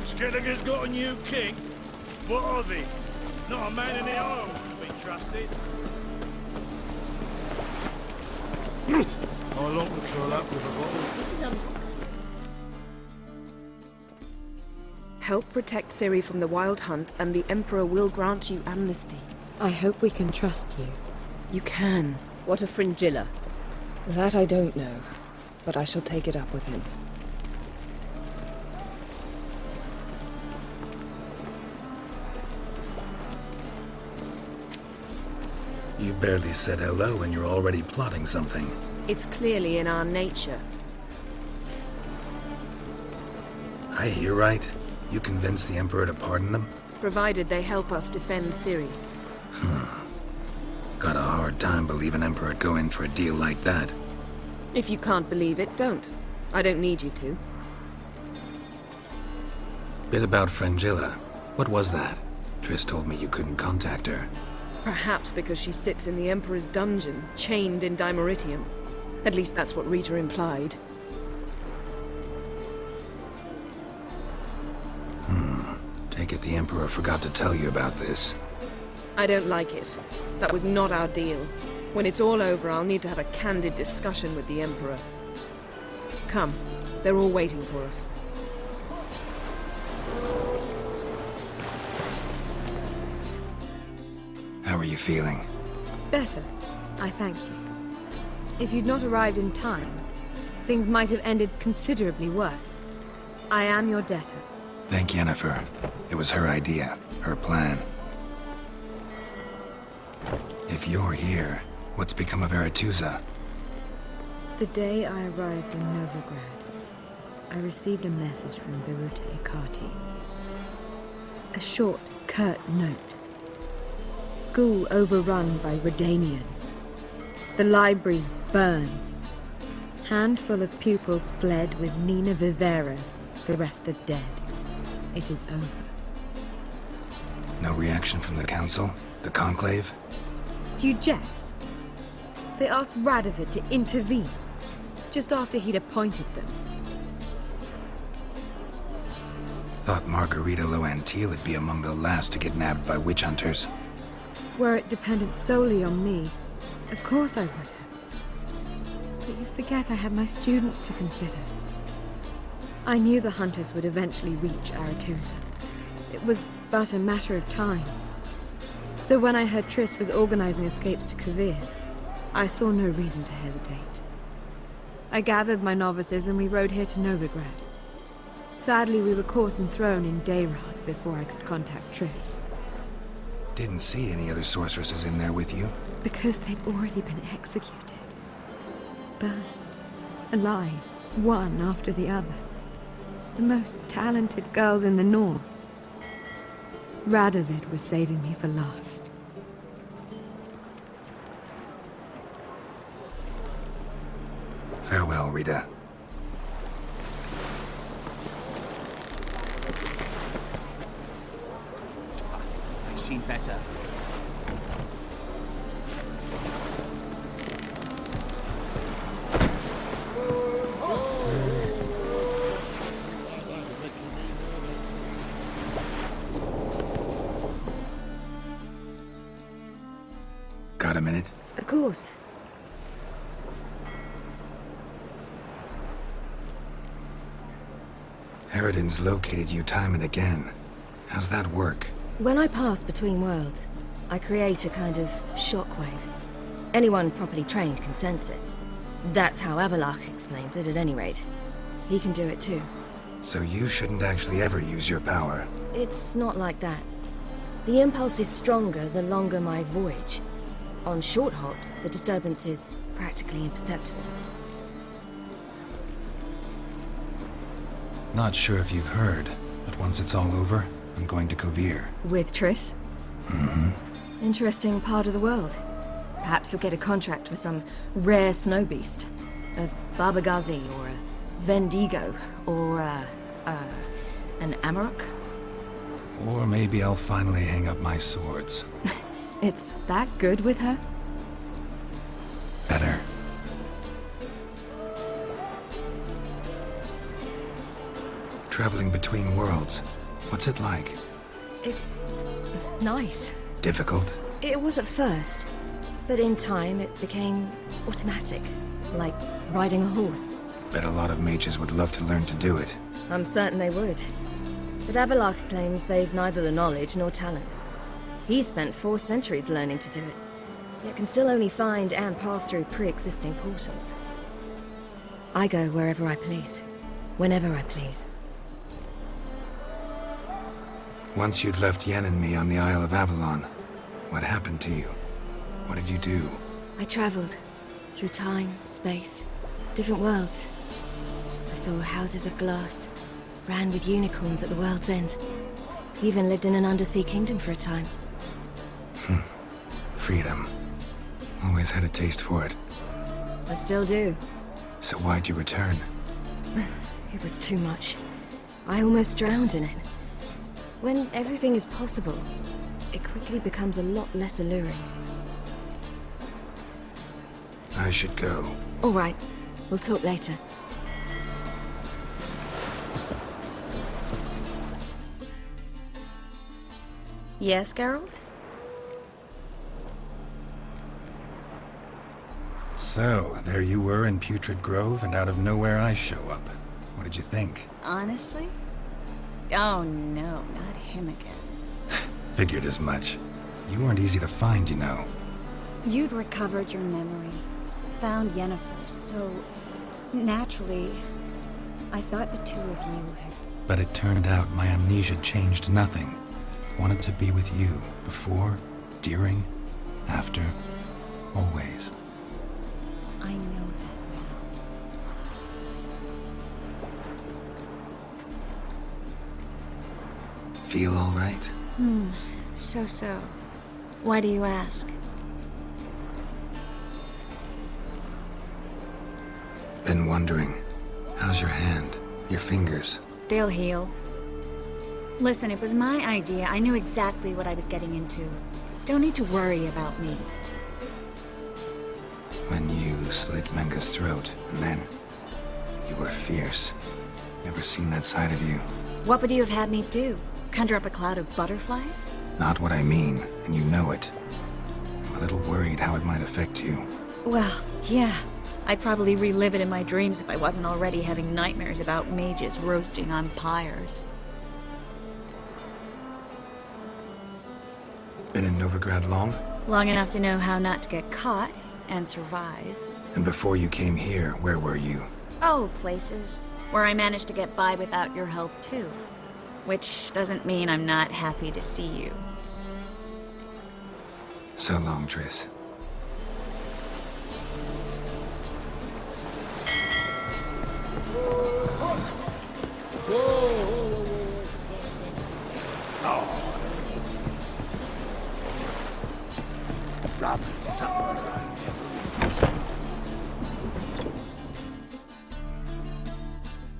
Skellige's got a new king? What are they? Not a man in the arms to be trusted. I long to curl up with a bottle. This is Help protect Ciri from the Wild Hunt, and the Emperor will grant you amnesty. I hope we can trust you. You can. What a fringilla. That I don't know, but I shall take it up with him. You barely said hello and you're already plotting something. It's clearly in our nature. I hear right. You convinced the Emperor to pardon them? Provided they help us defend Ciri. Got a hard time believing Emperor'd go in for a deal like that. If you can't believe it, don't. I don't need you to. Bit about Frangilla. What was that? Triss told me you couldn't contact her. Perhaps because she sits in the Emperor's dungeon, chained in Dimeritium. At least that's what Rita implied. Take it the Emperor forgot to tell you about this. I don't like it. That was not our deal. When it's all over, I'll need to have a candid discussion with the Emperor. Come. They're all waiting for us. How are you feeling? Better, I thank you. If you'd not arrived in time, things might have ended considerably worse. I am your debtor. Thank Yennefer. It was her idea, her plan. If you're here, what's become of Aretusa? The day I arrived in Novigrad, I received a message from Birute Kati. A short, curt note. School overrun by Redanians. The libraries burn. Handful of pupils fled with Nina Vivero. The rest are dead. It is over. No reaction from the Council? The Conclave? Do you jest? They asked Radovid to intervene, just after he'd appointed them. Thought Margarita Loantil would be among the last to get nabbed by witch hunters. Were it dependent solely on me, of course I would have. But you forget I had my students to consider. I knew the hunters would eventually reach Aretusa. It was but a matter of time. So when I heard Triss was organizing escapes to Kovir, I saw no reason to hesitate. I gathered my novices and we rode here to Novigrad. Sadly, we were caught and thrown in Dayrod before I could contact Triss. Didn't see any other sorceresses in there with you? Because they'd already been executed. Burned. Alive. One after the other. The most talented girls in the North. Radovid was saving me for last. Farewell, Rita. I've seen better. Got a minute? Of course. Eridan's located you time and again. How's that work? When I pass between worlds, I create a kind of shockwave. Anyone properly trained can sense it. That's how Avalok explains it, at any rate. He can do it too. So you shouldn't actually ever use your power. It's not like that. The impulse is stronger the longer my voyage. On short hops, the disturbance is practically imperceptible. Not sure if you've heard, but once it's all over, I'm going to Kovir. With Triss? Mm-hmm. Interesting part of the world. Perhaps you'll get a contract for some rare snow beast. A Barbagazi, or a Vendigo, or an Amarok. Or maybe I'll finally hang up my swords. It's that good with her? Better. traveling between worlds. What's it like? It's nice. Difficult? It was at first, but in time it became automatic, like riding a horse. Bet a lot of mages would love to learn to do it. I'm certain they would. But Avalok claims they've neither the knowledge nor talent. He spent 4 centuries learning to do it, yet can still only find and pass through pre-existing portals. I go wherever I please, whenever I please. Once you'd left Yen and me on the Isle of Avalon, what happened to you? What did you do? I traveled through time, space, different worlds. I saw houses of glass, ran with unicorns at the world's end. Even lived in an undersea kingdom for a time. Freedom. Always had a taste for it. I still do. So why'd you return? It was too much. I almost drowned in it. When everything is possible, it quickly becomes a lot less alluring. I should go. All right, we'll talk later. Yes, Geralt? So, there you were in Putrid Grove, and out of nowhere I show up. What did you think? Honestly? Oh no, not him again. Figured as much. You weren't easy to find, you know. You'd recovered your memory, found Yennefer, so naturally, I thought the two of you had... But it turned out my amnesia changed nothing. Wanted to be with you, before, during, after, always. I know that now. Feel all right? So. Why do you ask? Been wondering. How's your hand? Your fingers? They'll heal. Listen, it was my idea. I knew exactly what I was getting into. Don't need to worry about me. When you slit Menga's throat, and then... you were fierce. Never seen that side of you. What would you have had me do? Conjure up a cloud of butterflies? Not what I mean, and you know it. I'm a little worried how it might affect you. Well, yeah. I'd probably relive it in my dreams if I wasn't already having nightmares about mages roasting on pyres. Been in Novigrad long? Long enough to know how not to get caught and survive. And before you came here, where were you? Oh, places where I managed to get by without your help too. Which doesn't mean I'm not happy to see you. So long, Triss.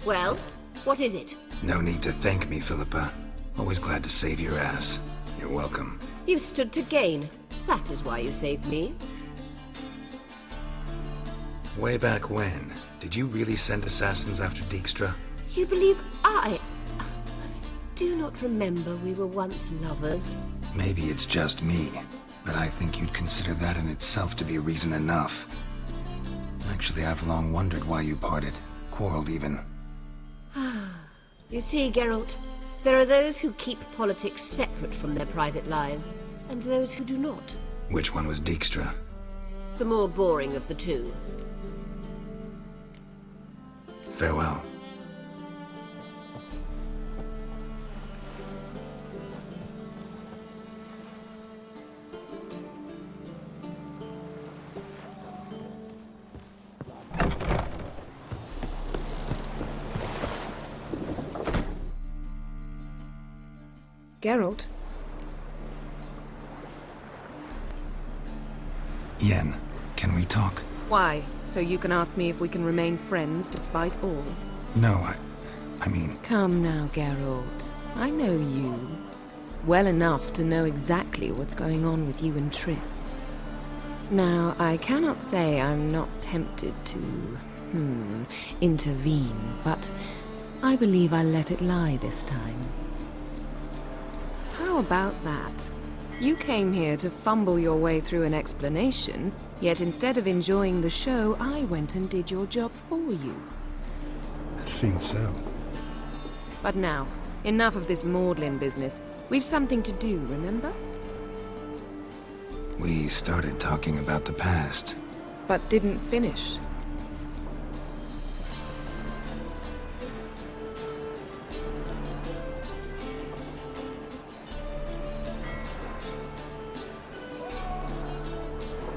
Well, what is it? No need to thank me, Philippa. Always glad to save your ass. You're welcome. You stood to gain. That is why you saved me. Way back when, did you really send assassins after Dijkstra? You believe I... do not remember we were once lovers. Maybe it's just me, but I think you'd consider that in itself to be reason enough. Actually, I've long wondered why you parted. Quarreled even. You see, Geralt, there are those who keep politics separate from their private lives, and those who do not. Which one was Dijkstra? The more boring of the two. Farewell. Geralt? Yen, can we talk? Why? So you can ask me if we can remain friends despite all? No, I mean... Come now, Geralt. I know you. Well enough to know exactly what's going on with you and Triss. Now, I cannot say I'm not tempted to, intervene, but I believe I'll let it lie this time. How about that? You came here to fumble your way through an explanation, yet instead of enjoying the show, I went and did your job for you. Seems so. But now, enough of this maudlin business. We've something to do, remember? We started talking about the past. But didn't finish.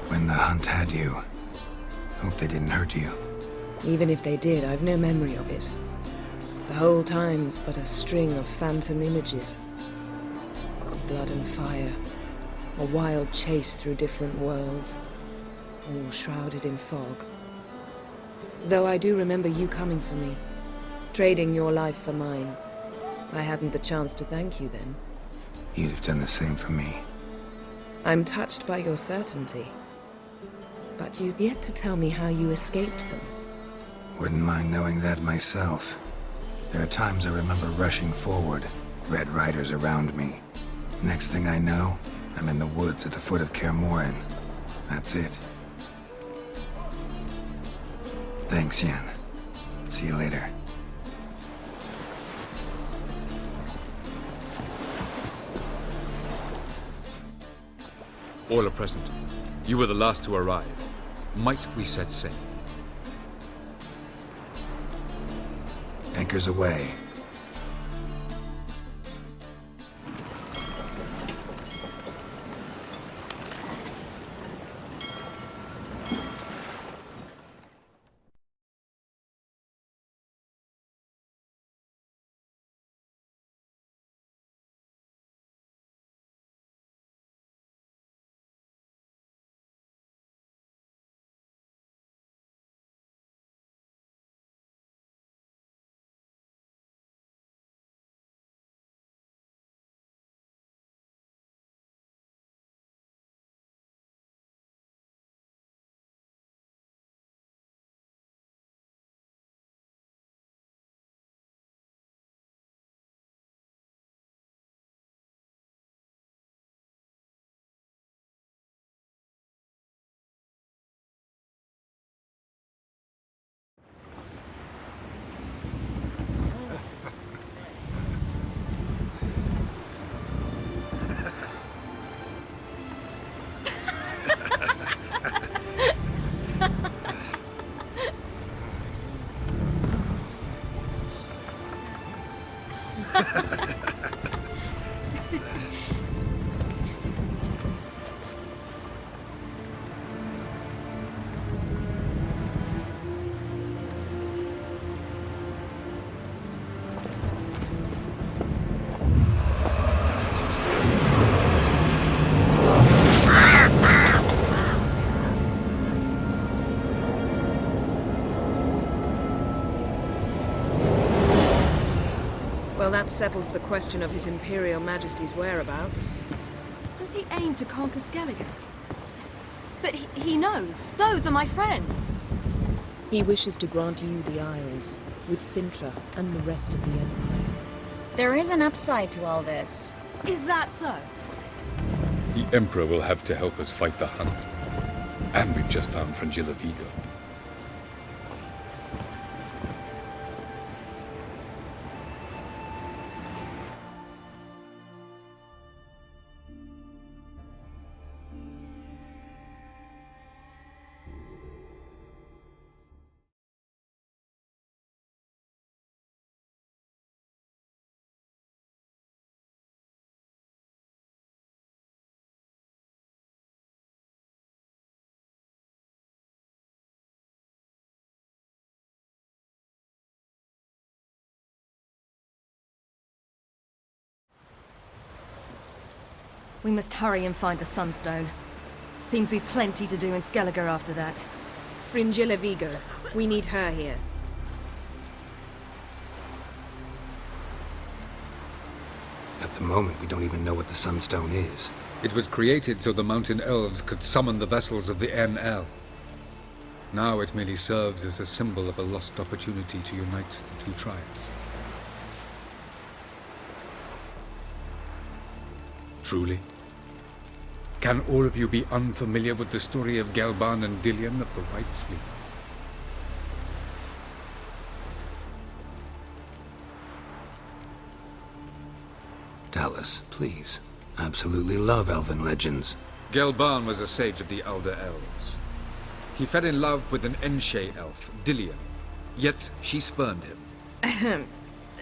When the hunt had you. Hope they didn't hurt you. Even if they did, I've no memory of it. The whole time's but a string of phantom images. Blood and fire. A wild chase through different worlds. All shrouded in fog. Though I do remember you coming for me. Trading your life for mine. I hadn't the chance to thank you then. You'd have done the same for me. I'm touched by your certainty. But you've yet to tell me how you escaped them. Wouldn't mind knowing that myself. There are times I remember rushing forward, Red Riders around me. Next thing I know, I'm in the woods at the foot of Kaer Morhen. That's it. Thanks, Yen. See you later. All are present. You were the last to arrive. Might we set sail? Anchors away. Well, that settles the question of His Imperial Majesty's whereabouts. Does he aim to conquer Skellige? But he knows. Those are my friends. He wishes to grant you the Isles, with Sintra and the rest of the Empire. There is an upside to all this. Is that so? The Emperor will have to help us fight the hunt. And we've just found Frangilla Vigo. We must hurry and find the Sunstone. Seems we've plenty to do in Skellige after that. Frangilla Vigo. We need her here. At the moment, we don't even know what the Sunstone is. It was created so the mountain elves could summon the vessels of the NL. Now it merely serves as a symbol of a lost opportunity to unite the two tribes. Truly? Can all of you be unfamiliar with the story of Galban and Dillion of the White Fleet? Tell us, please. I absolutely love elven legends. Galban was a sage of the Elder Elves. He fell in love with an Enshe elf, Dillion, yet she spurned him.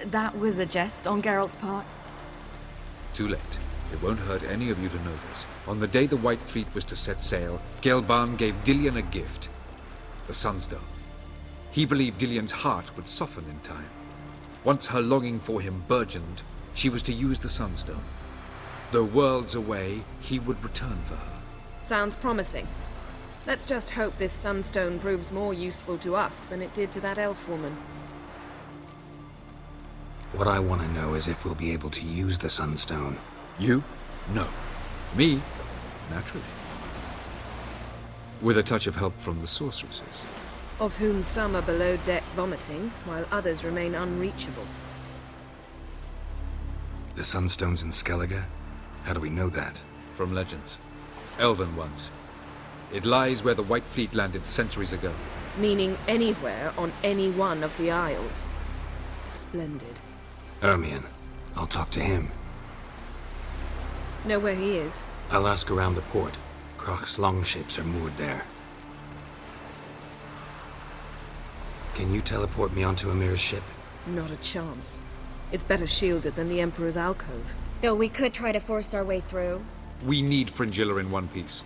That was a jest on Geralt's part. Too late. It won't hurt any of you to know this. On the day the White Fleet was to set sail, Galban gave Dillion a gift. The Sunstone. He believed Dillion's heart would soften in time. Once her longing for him burgeoned, she was to use the Sunstone. Though worlds away, he would return for her. Sounds promising. Let's just hope this Sunstone proves more useful to us than it did to that elf woman. What I want to know is if we'll be able to use the Sunstone. You? No. Me? Naturally. With a touch of help from the sorceresses. Of whom some are below deck vomiting, while others remain unreachable. The Sunstone's in Skellige? How do we know that? From legends. Elven ones. It lies where the White Fleet landed centuries ago. Meaning anywhere on any one of the Isles. Splendid. Ermion. I'll talk to him. Know where he is? I'll ask around the port. Croc's longships are moored there. Can you teleport me onto Amir's ship? Not a chance. It's better shielded than the Emperor's alcove. Though we could try to force our way through. We need Fringilla in one piece.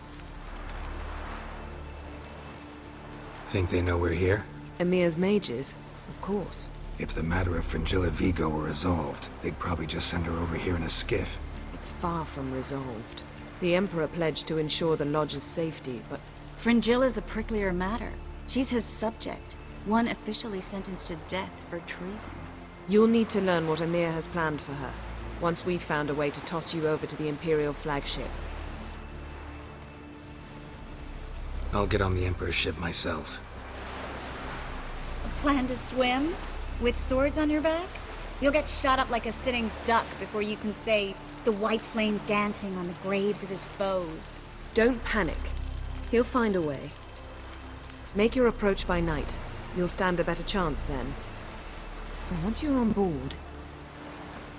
Think they know we're here? Emir's mages? Of course. If the matter of Fringilla Vigo were resolved, they'd probably just send her over here in a skiff. It's far from resolved. The Emperor pledged to ensure the Lodge's safety, but... Fringilla's a pricklier matter. She's his subject, one officially sentenced to death for treason. You'll need to learn what Emir has planned for her, once we've found a way to toss you over to the Imperial flagship. I'll get on the Emperor's ship myself. Plan to swim? With swords on your back? You'll get shot up like a sitting duck before you can say, the white flame dancing on the graves of his foes. Don't panic. He'll find a way. Make your approach by night. You'll stand a better chance then. And once you're on board,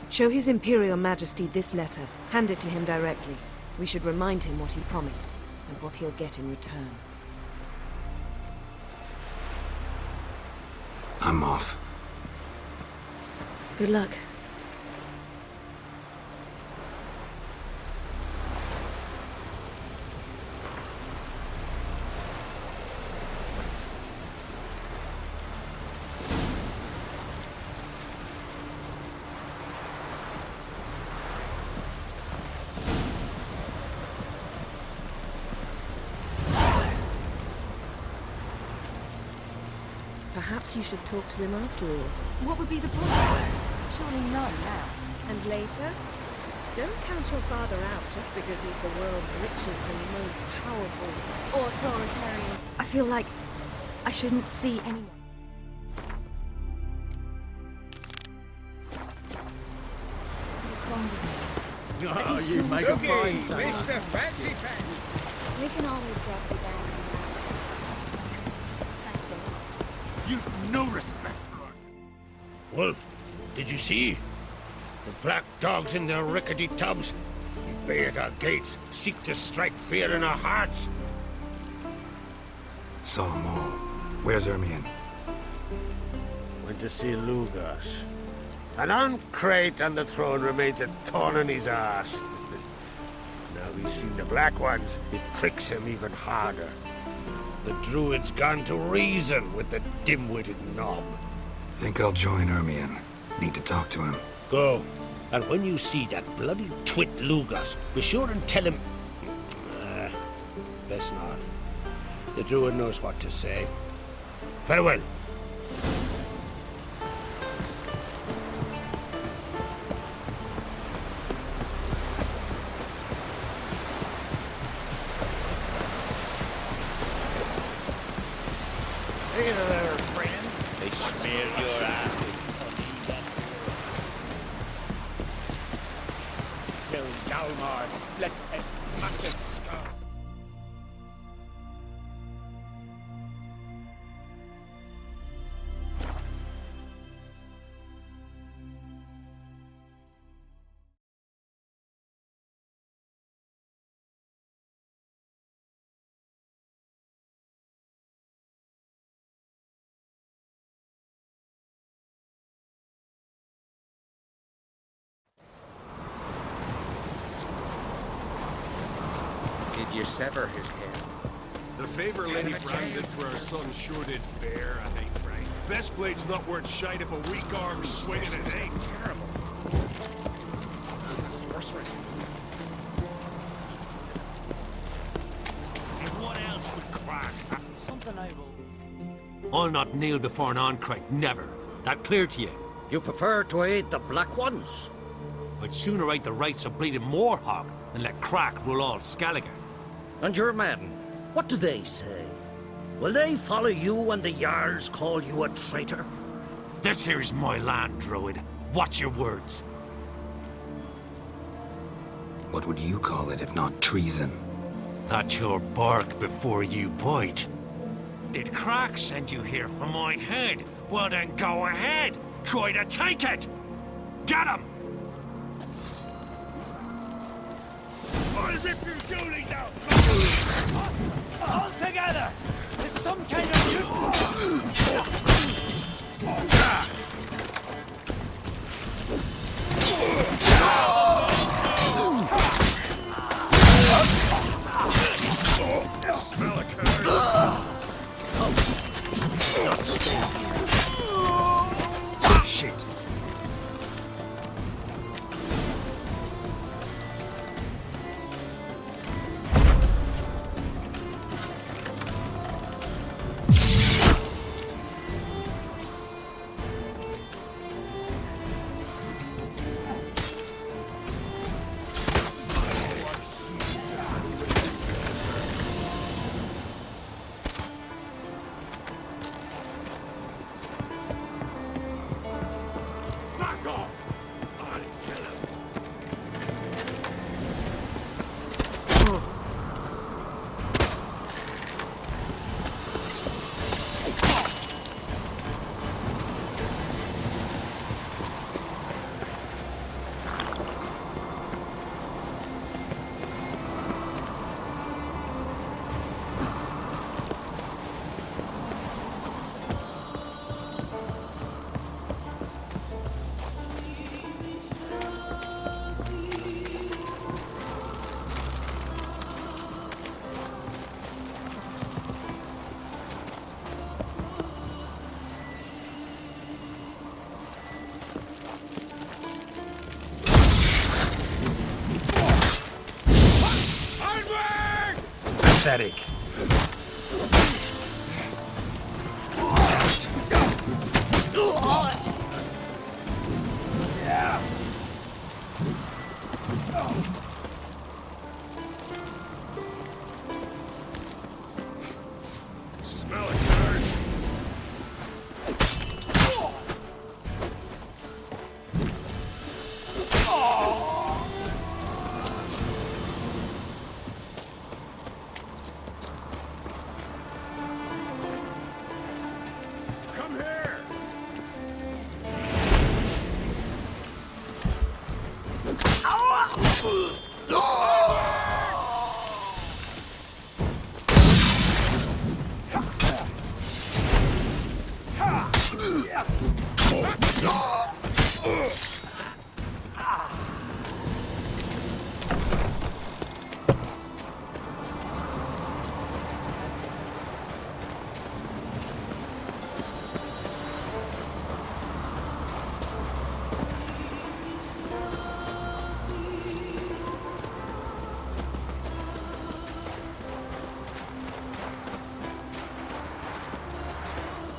show His Imperial Majesty this letter. Hand it to him directly. We should remind him what he promised, and what he'll get in return. I'm off. Good luck. Perhaps you should talk to him after all. What would be the point? Surely none now. And later? Don't count your father out just because he's the world's richest and most powerful or authoritarian. I feel like I shouldn't see anyone. What's wrong with me? Oh, you make a fine sailor. Mr. Fancy We can always drop you back on that. Thanks a lot. You've no respect for her. Wolf, did you see? The black dogs in their rickety tubs. They bay at our gates, seek to strike fear in our hearts. Saw 'em all. Where's Ermion? Went to see Lugas. And on Crate on the throne remains a thorn in his ass. Now he's seen the Black Ones, it pricks him even harder. The Druid's gone to reason with the dim-witted knob. Think I'll join Ermion. Need to talk to him. Go. And when you see that bloody twit Lugas, be sure and tell him... best not. The Druid knows what to say. Farewell. Hey there, friend. They smeared your ass with honey. Tell Dalmar split its massive skull. Did you sever his head? The favor Lady branded for her son sure did bear a high price. Best blade's not worth shite if a weak arm swinging it ain't. Terrible. Sorceress. And what else would crack? Something I will... I'll not kneel before an Oncrite, never. That clear to you? You prefer to aid the Black Ones? I'd sooner right the rights of bleeding Moorhog than let Crack rule all Skellige. And your men, what do they say? Will they follow you when the Jarls call you a traitor? This here is my land, Druid. Watch your words. What would you call it if not treason? That's your bark before you bite. Did Crack send you here for my head? Well then go ahead. Try to take it. Get him! Or rip your goonies out! All together! It's some kind of Smell a curd! Not stay here. Shit. Back off! I'll kill him. Pathetic. Smell a curd! Come here!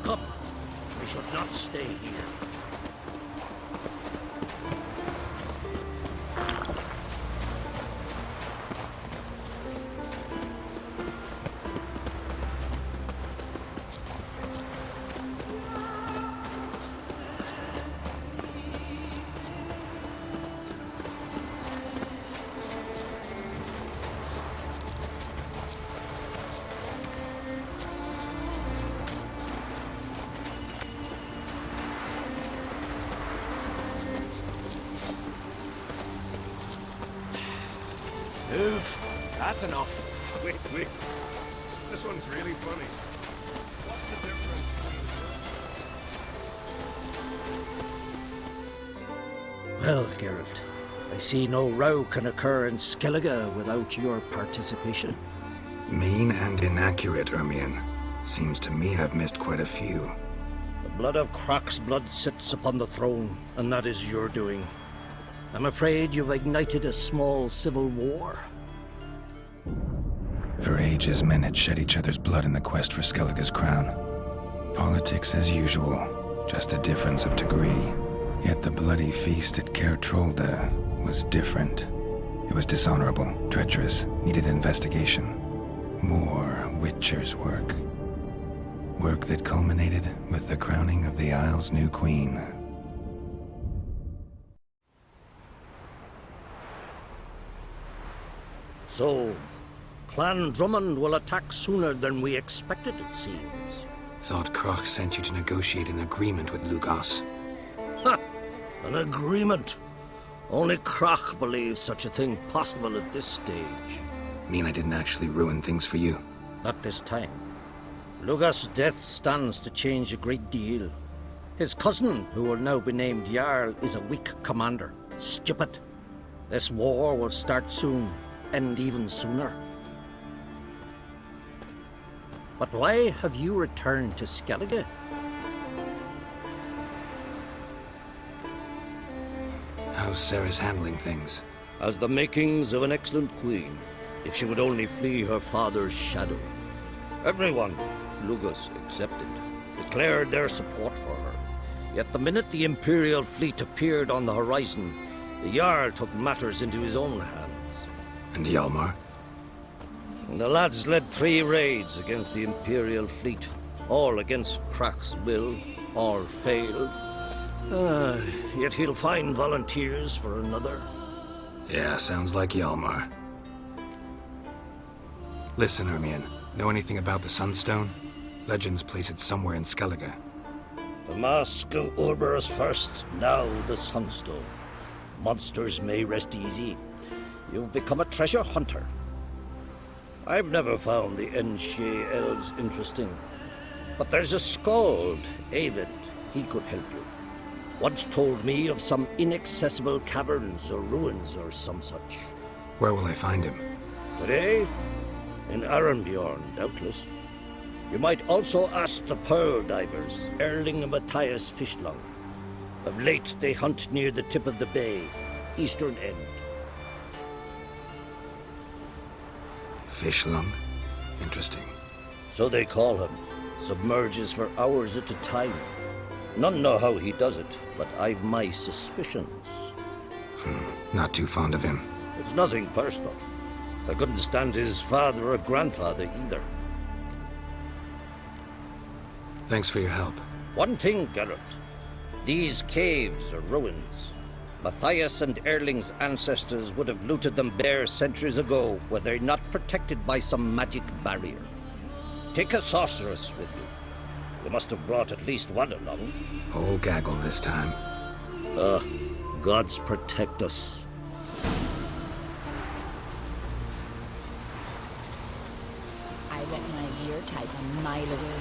Come. We should not stay here. Move. That's enough. Wait. This one's really funny. What's the difference? Well, Geralt, I see no row can occur in Skellige without your participation. Mean and inaccurate, Ermion. Seems to me I've missed quite a few. The blood of Croc's blood sits upon the throne, and that is your doing. I'm afraid you've ignited a small civil war. For ages, men had shed each other's blood in the quest for Skellige's crown. Politics as usual, just a difference of degree. Yet the bloody feast at Caer Trolde was different. It was dishonorable, treacherous, needed investigation. More Witcher's work. Work that culminated with the crowning of the Isle's new queen. So, Clan Drummond will attack sooner than we expected, it seems. Thought Croc sent you to negotiate an agreement with Lugos. Ha! An agreement? Only Croc believes such a thing possible at this stage. Mean I didn't actually ruin things for you? Not this time. Lugos' death stands to change a great deal. His cousin, who will now be named Jarl, is a weak commander. Stupid. This war will start soon, end even sooner. But why have you returned to Skellige? How's Sarah's handling things? Has the makings of an excellent queen, if she would only flee her father's shadow. Everyone, Lugos excepted, declared their support for her. Yet the minute the Imperial fleet appeared on the horizon, the Jarl took matters into his own hands. And Hjalmar? The lads led 3 raids against the Imperial fleet, all against Croc's will, all failed. Yet he'll find volunteers for another. Yeah, sounds like Hjalmar. Listen, Ermion, know anything about the Sunstone? Legends place it somewhere in Skellige. The Mask of Urberus first, now the Sunstone. Monsters may rest easy. You've become a treasure hunter. I've never found the Enshe elves interesting. But there's a skald, Avid. He could help you. Once told me of some inaccessible caverns or ruins or some such. Where will I find him? Today? In Arenbjorn, doubtless. You might also ask the Pearl Divers, Erling and Matthias Fishlung. Of late, they hunt near the tip of the bay, eastern end. Fishlung? Interesting. So they call him. Submerges for hours at a time. None know how he does it, but I've my suspicions. Not too fond of him. It's nothing personal. I couldn't stand his father or grandfather either. Thanks for your help. One thing, Geralt. These caves are ruins. Matthias and Erling's ancestors would have looted them bare centuries ago were they not protected by some magic barrier. Take a sorceress with you. You must have brought at least one along. Whole gaggle this time. Gods protect us. I recognize your type a mile away.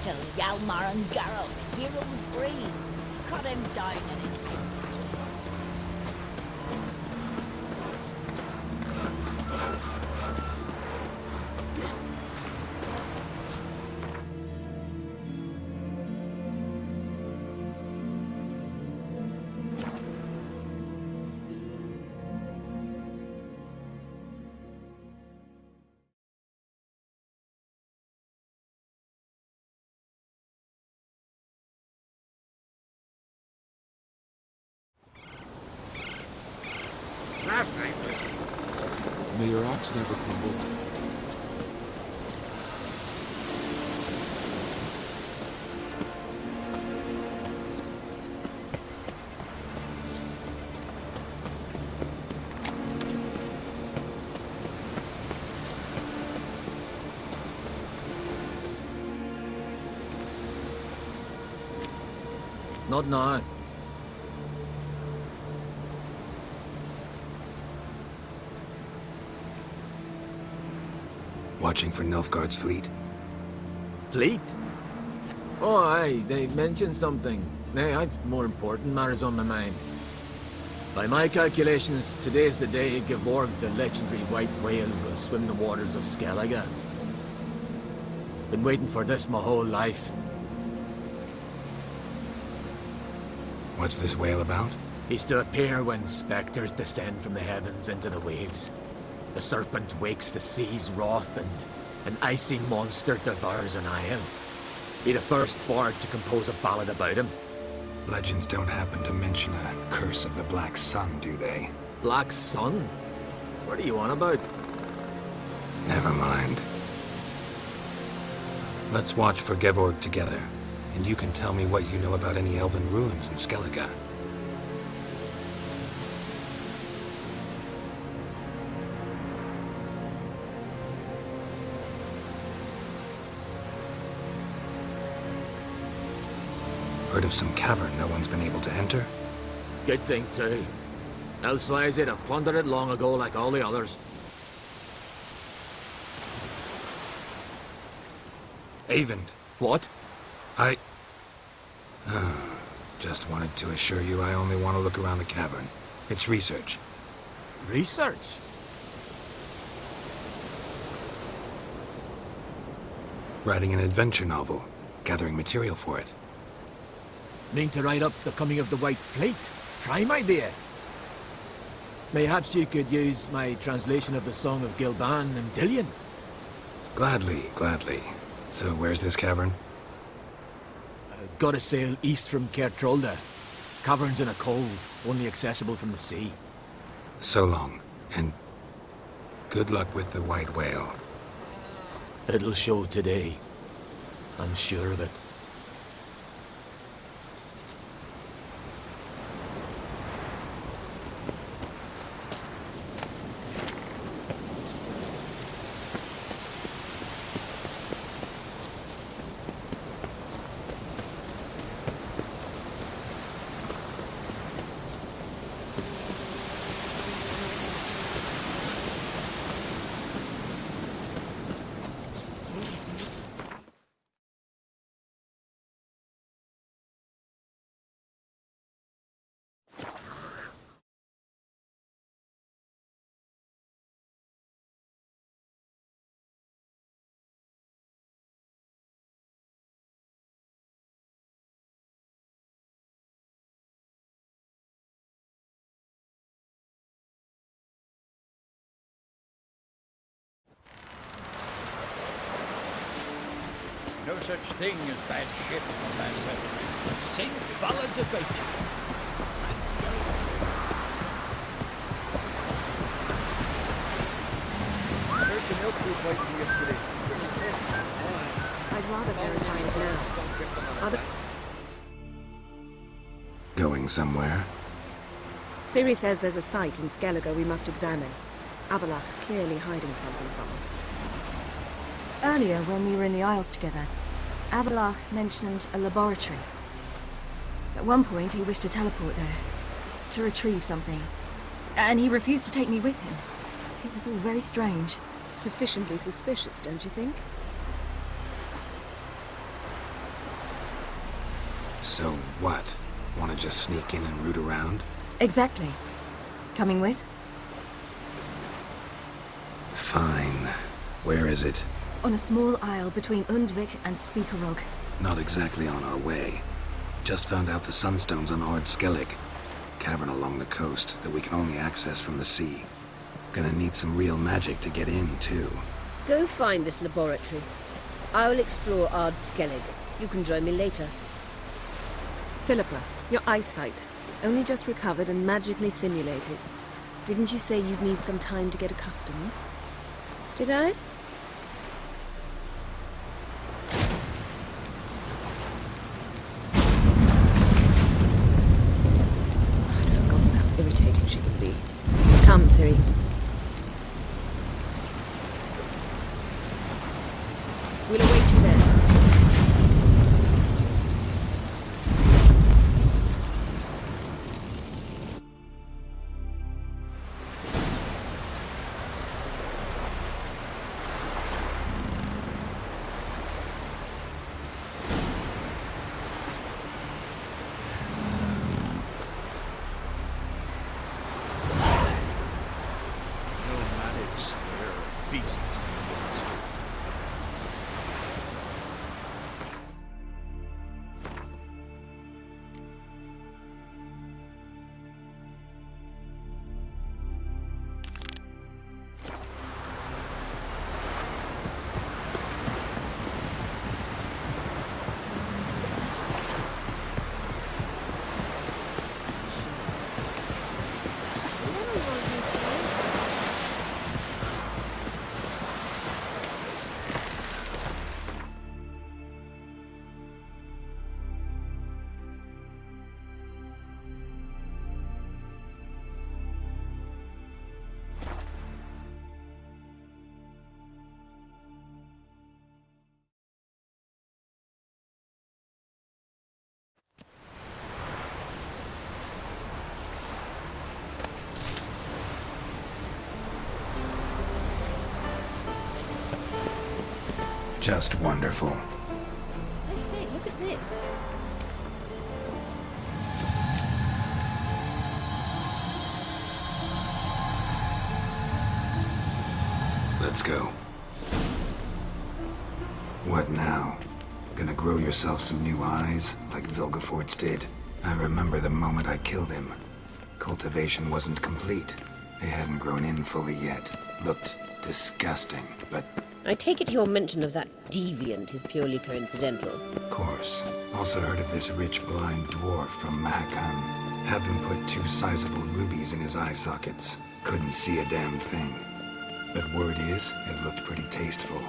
Till Hjalmar and Geralt, heroes free, cut him down in his passage. Last night was... May your axe never crumble. Not now. Watching for Nilfgaard's fleet? Fleet? Oh, aye, they mentioned something. Nay, I've more important matters on my mind. By my calculations, today's the day Gevorg, the legendary white whale, will swim the waters of Skellige. Been waiting for this my whole life. What's this whale about? He's to appear when spectres descend from the heavens into the waves. The serpent wakes the sea's wrath, and an icy monster devours an isle. Be the first bard to compose a ballad about him. Legends don't happen to mention a curse of the Black Sun, do they? Black Sun? What are you on about? Never mind. Let's watch for Gevorg together, and you can tell me what you know about any elven ruins in Skellige. Heard of some cavern no one's been able to enter? Good thing, too. Elsewise, they'd have plundered it long ago like all the others. Avon. What? I... just wanted to assure you I only want to look around the cavern. It's research. Research? Writing an adventure novel. Gathering material for it. Mean to write up the coming of the White Fleet? Prime idea. Mayhaps you could use my translation of the Song of Gilban and Dillion. Gladly, gladly. So where's this cavern? Gotta sail east from Kertrolda. Cavern's in a cove, only accessible from the sea. So long, and good luck with the white whale. It'll show today. I'm sure of it. No such thing as bad ships on that weather. Sing ballads about you. I heard the milk food fighting yesterday. I'd rather verify it now. Other... Going somewhere? Ciri says there's a site in Skellige we must examine. Avalach's clearly hiding something from us. Earlier, when we were in the Isles together, Avalach mentioned a laboratory. At one point, he wished to teleport there, to retrieve something. And he refused to take me with him. It was all very strange. Sufficiently suspicious, don't you think? So what? Want to just sneak in and root around? Exactly. Coming with? Fine. Where is it? On a small isle between Undvik and Spikerog. Not exactly on our way. Just found out the Sunstone's on Ard Skellige. Cavern along the coast that we can only access from the sea. Gonna need some real magic to get in, too. Go find this laboratory. I will explore Ard Skellige. You can join me later. Philippa, your eyesight. Only just recovered and magically simulated. Didn't you say you'd need some time to get accustomed? Did I? I'd forgotten how irritating she could be. Come, Ciri. We'll await you there. Nomads, they're beasts. Just wonderful. I say, look at this. Let's go. What now? Gonna grow yourself some new eyes, like Vilgefortz did? I remember the moment I killed him. Cultivation wasn't complete. They hadn't grown in fully yet. Looked disgusting, but... I take it your mention of that deviant is purely coincidental. Of course. Also heard of this rich blind dwarf from Mahakam. Had them put 2 sizable rubies in his eye sockets. Couldn't see a damn thing. But word is, it looked pretty tasteful.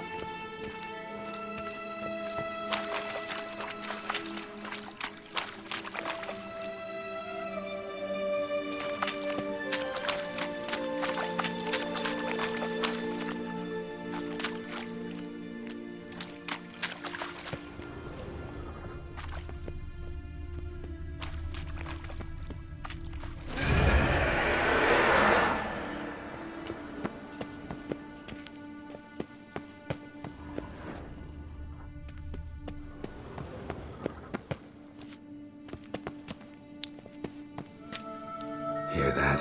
Hear that?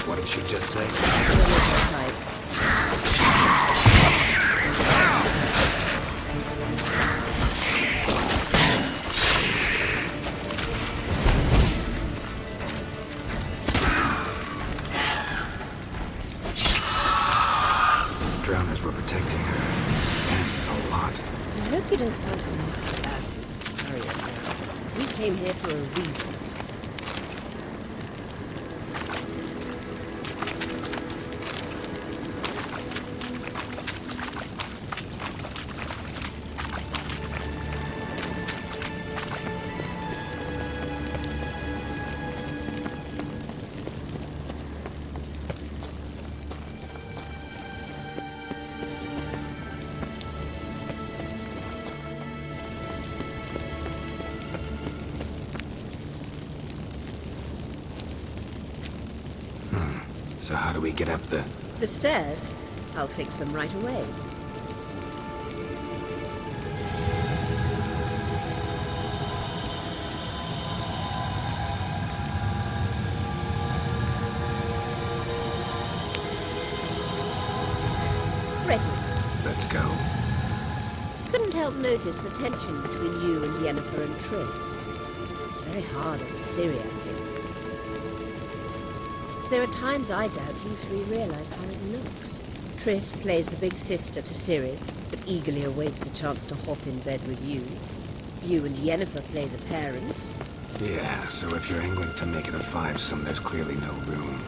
What did she just say? Drowners were protecting her. Damn, there's a lot. I hope you don't find anything bad in this area now. We came here for a reason. So how do we get up the... The stairs? I'll fix them right away. Ready. Let's go. Couldn't help notice the tension between you and Yennefer and Triss. It's very hard on Ciri, I think. There are times I doubt you three realize how it looks. Triss plays the big sister to Ciri, but eagerly awaits a chance to hop in bed with you. You and Yennefer play the parents. Yeah, so if you're angling to make it a five-some, there's clearly no room.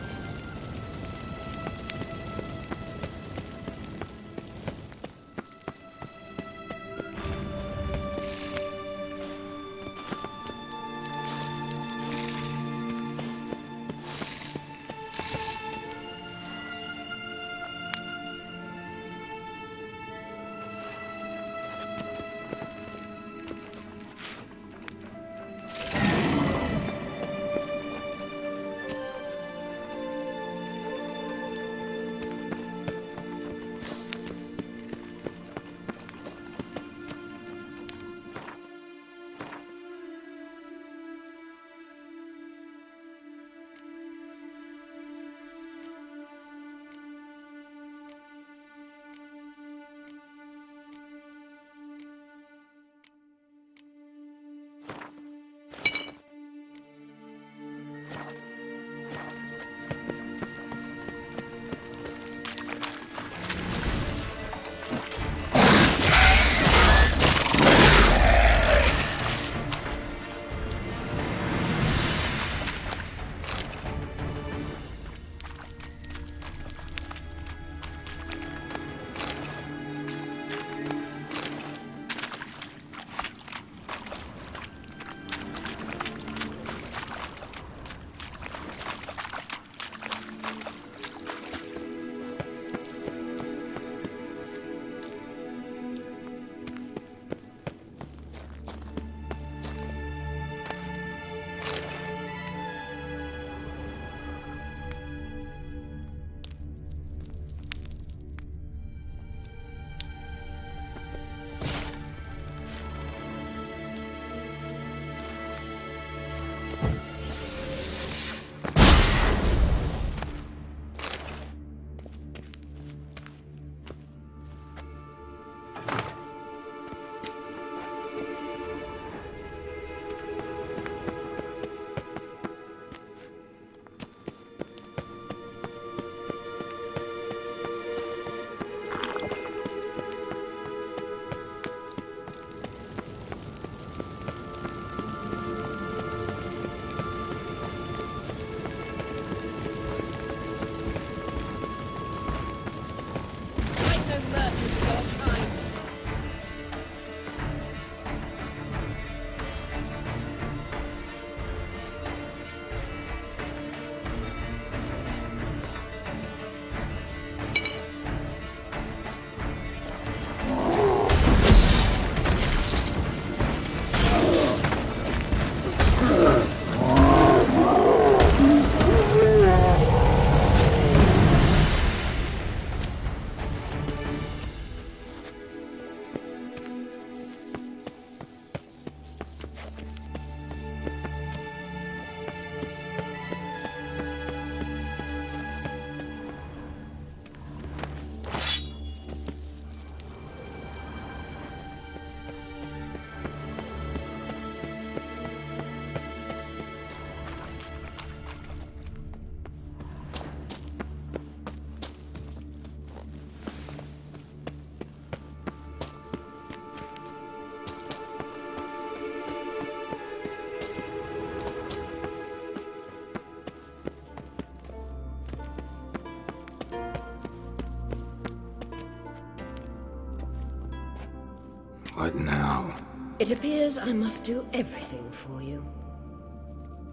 What now? It appears I must do everything for you.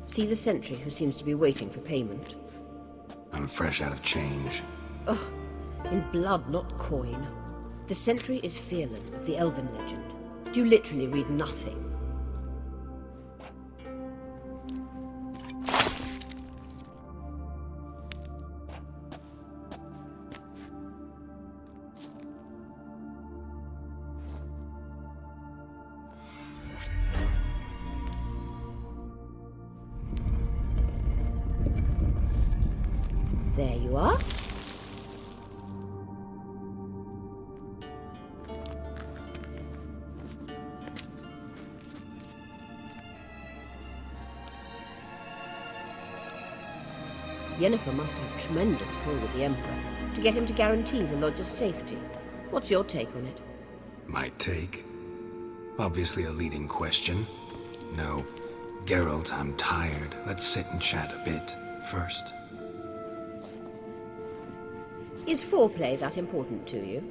See the sentry who seems to be waiting for payment? I'm fresh out of change. Ugh, in blood, not coin. The sentry is Fearlan of the Elven legend. You literally read nothing. There you are. Yennefer must have tremendous pull with the Emperor to get him to guarantee the Lodge's safety. What's your take on it? My take? Obviously a leading question. No. Geralt, I'm tired. Let's sit and chat a bit first. Is foreplay that important to you?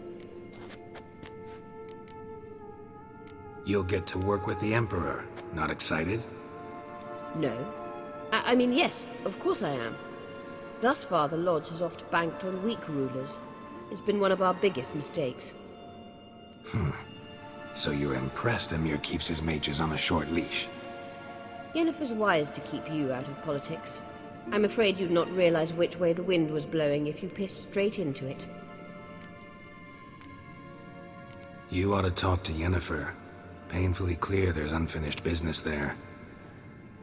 You'll get to work with the Emperor. Not excited? No. I mean, yes, of course I am. Thus far, the Lodge has oft banked on weak rulers. It's been one of our biggest mistakes. So you're impressed Emir keeps his mages on a short leash? Yennefer's wise to keep you out of politics. I'm afraid you'd not realize which way the wind was blowing if you pissed straight into it. You ought to talk to Yennefer. Painfully clear there's unfinished business there.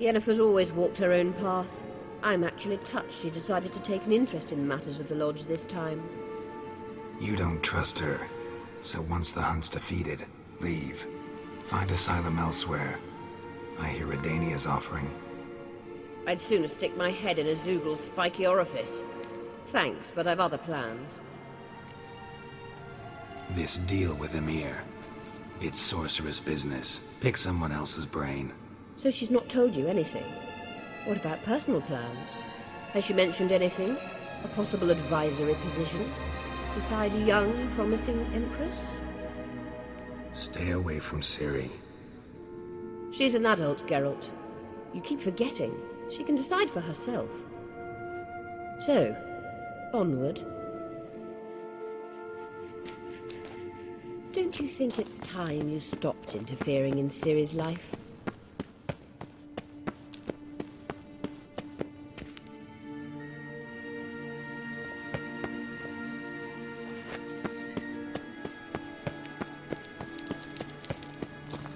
Yennefer's always walked her own path. I'm actually touched she decided to take an interest in matters of the Lodge this time. You don't trust her. So once the hunt's defeated, leave. Find asylum elsewhere. I hear Redania's offering. I'd sooner stick my head in a Zoogl's spiky orifice. Thanks, but I've other plans. This deal with Emir. It's sorceress business. Pick someone else's brain. So she's not told you anything? What about personal plans? Has she mentioned anything? A possible advisory position? Beside a young, promising Empress? Stay away from Ciri. She's an adult, Geralt. You keep forgetting. She can decide for herself. So, onward. Don't you think it's time you stopped interfering in Ciri's life?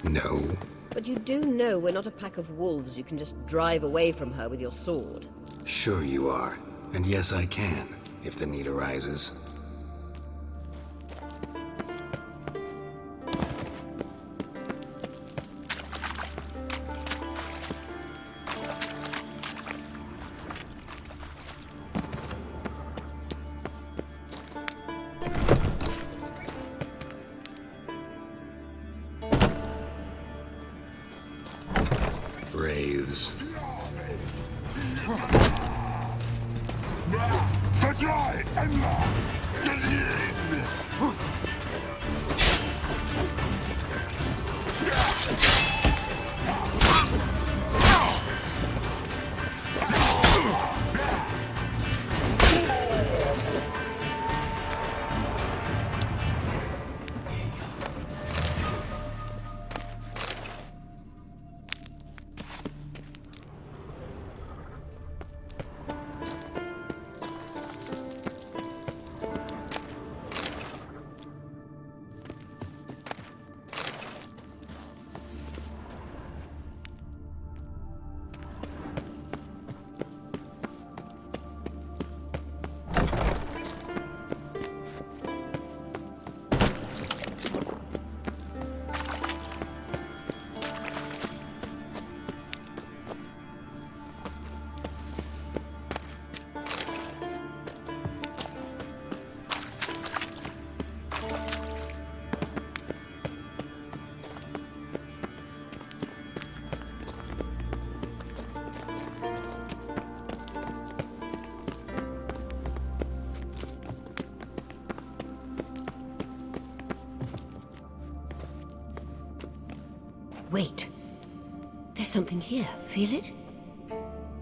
No. But you do know we're not a pack of wolves you can just drive away from her with your sword. Sure you are. And yes, I can, if the need arises. Wraiths. Wait. There's something here. Feel it?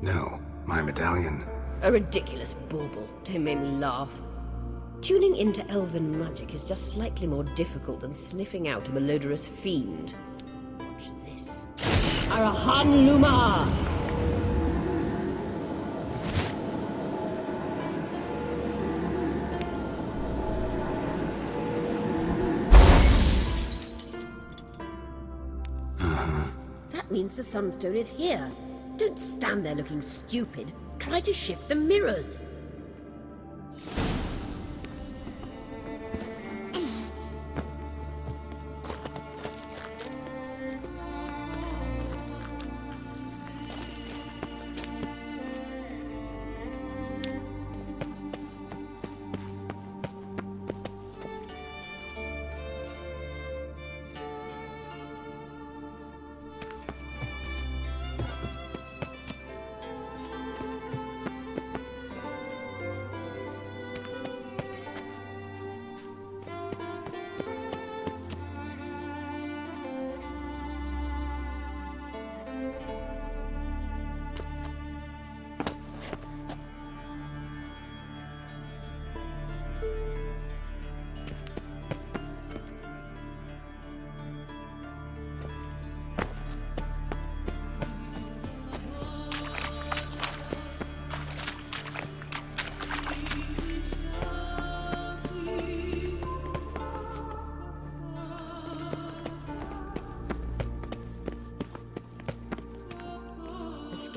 No, my medallion. A ridiculous bauble. Don't make me laugh. Tuning into elven magic is just slightly more difficult than sniffing out a malodorous fiend. Watch this. Arahan Luma! That means the Sunstone is here. Don't stand there looking stupid. Try to shift the mirrors.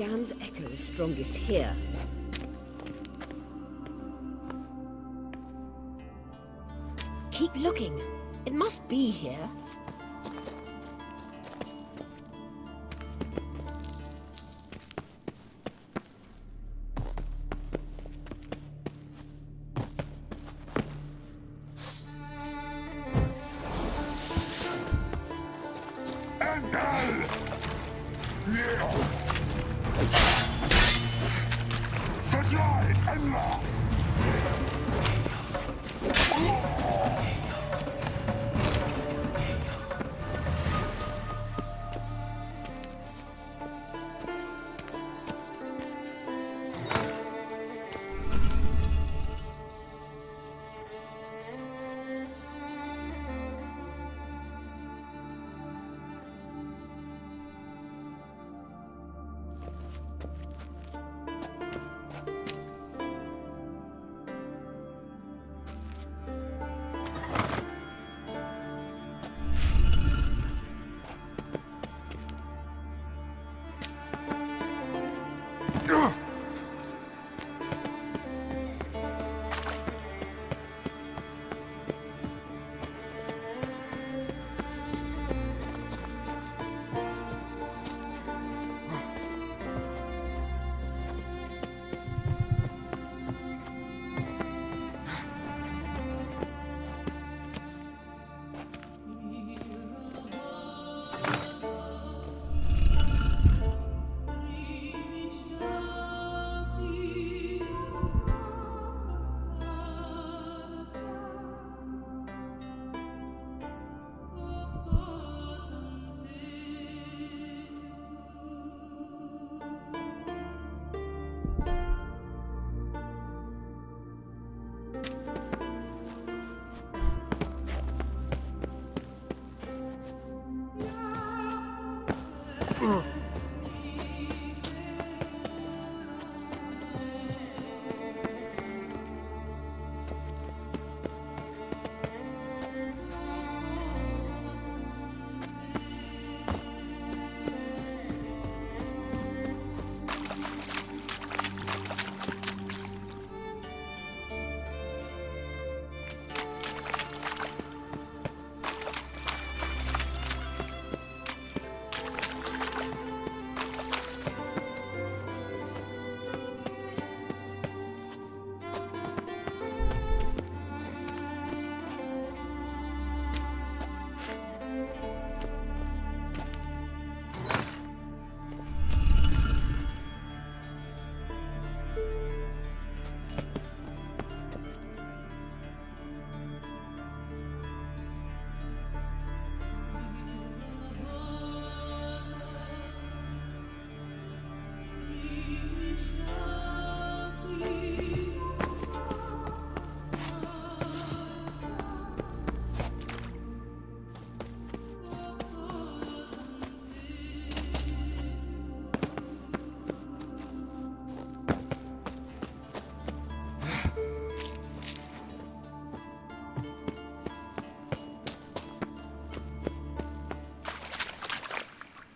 Scan's echo is strongest here. Keep looking. It must be here.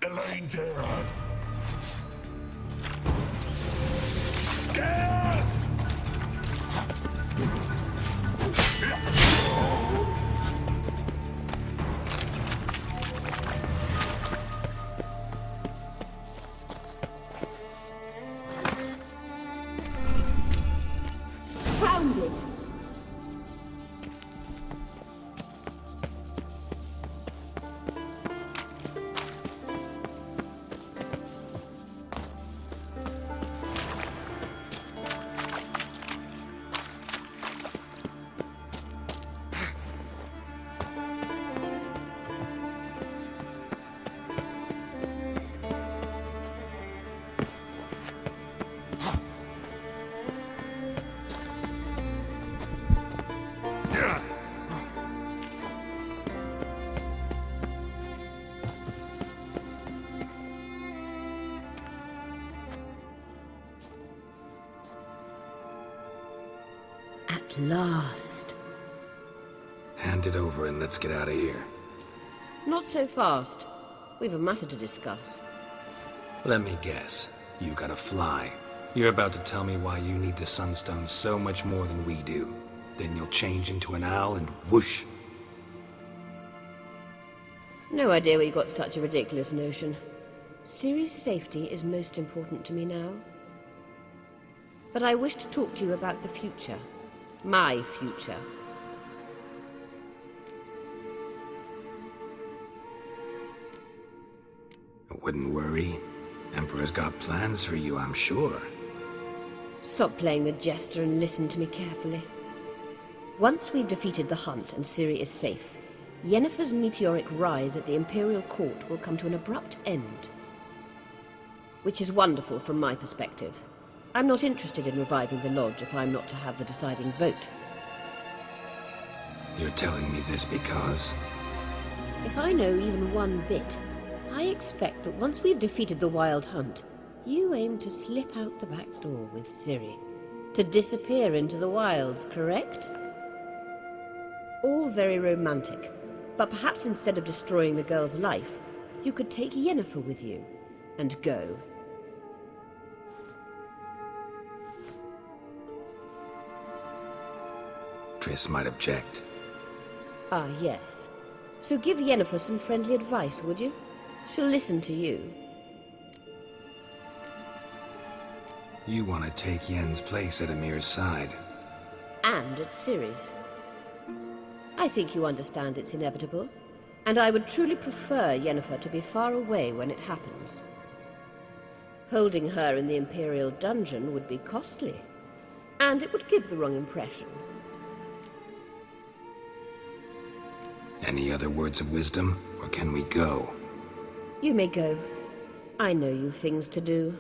Elaine Gerard. Gas! Found it! At last. Hand it over and let's get out of here. Not so fast. We've a matter to discuss. Let me guess. You gotta fly. You're about to tell me why you need the Sunstone so much more than we do. Then you'll change into an owl and whoosh. No idea where you got such a ridiculous notion. Ciri's safety is most important to me now. But I wish to talk to you about the future. My future. I wouldn't worry. Emperor's got plans for you, I'm sure. Stop playing the jester and listen to me carefully. Once we've defeated the hunt and Ciri is safe, Yennefer's meteoric rise at the Imperial Court will come to an abrupt end. Which is wonderful from my perspective. I'm not interested in reviving the Lodge if I'm not to have the deciding vote. You're telling me this because... If I know even one bit, I expect that once we've defeated the Wild Hunt, you aim to slip out the back door with Ciri. To disappear into the wilds, correct? All very romantic, but perhaps instead of destroying the girl's life, you could take Yennefer with you, and go. Triss might object. Ah, yes. So give Yennefer some friendly advice, would you? She'll listen to you. You want to take Yen's place at Amir's side. And at Ciri's. I think you understand it's inevitable, and I would truly prefer Yennefer to be far away when it happens. Holding her in the Imperial dungeon would be costly, and it would give the wrong impression. Any other words of wisdom, or can we go? You may go. I know you've things to do.